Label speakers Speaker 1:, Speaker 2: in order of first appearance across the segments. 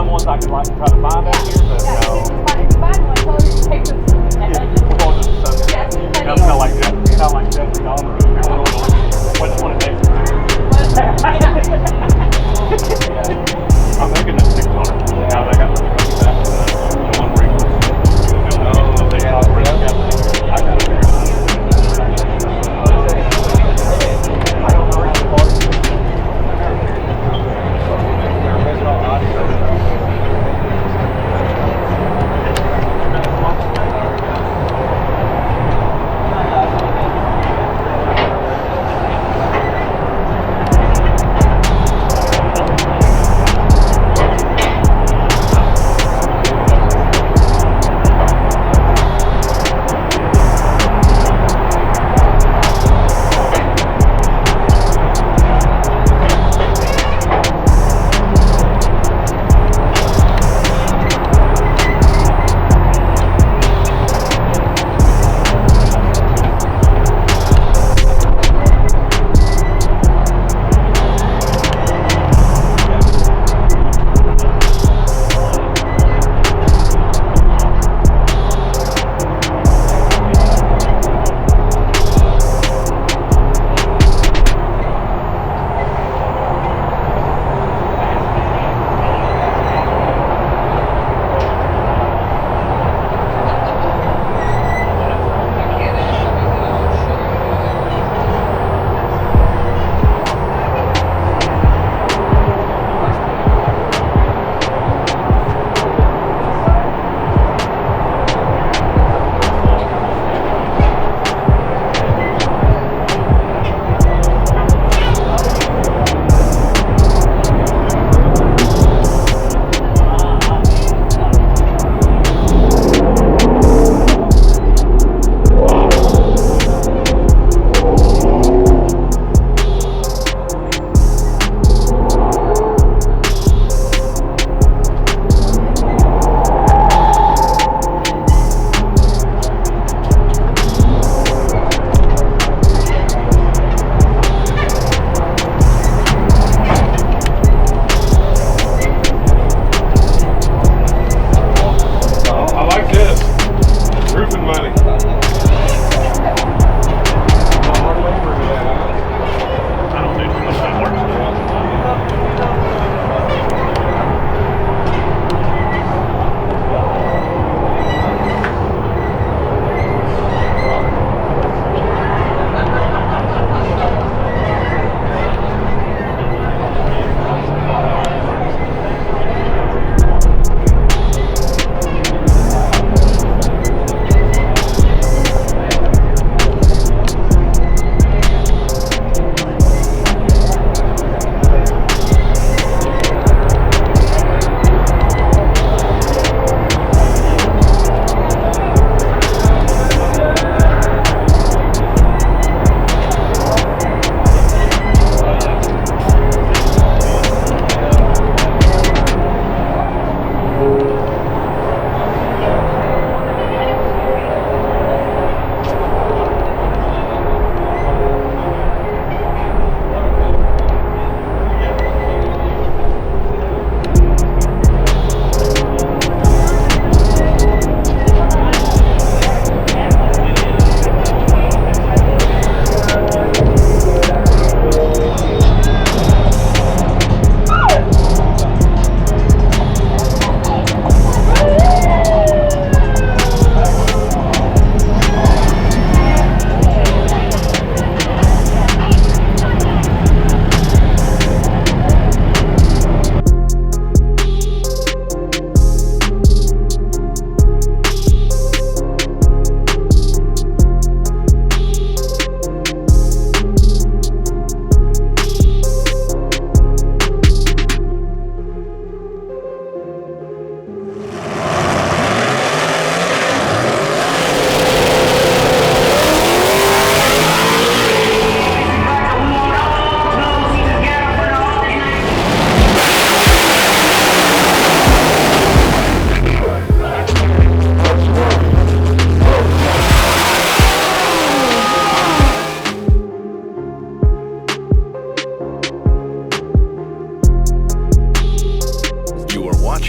Speaker 1: some ones I could like try to find out here, but
Speaker 2: Yeah,
Speaker 1: no.
Speaker 2: if you find one, tell her to take this.
Speaker 1: We're going to the sun.
Speaker 2: Yes,
Speaker 1: Kind of like that. Kind of like Jeffrey Dahmer. Which one it is? I'm making this TikTok. Now they got the one ring. No, they got the ring. I got it. I don't know how to party. Their original audio.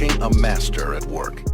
Speaker 2: watching a master at work.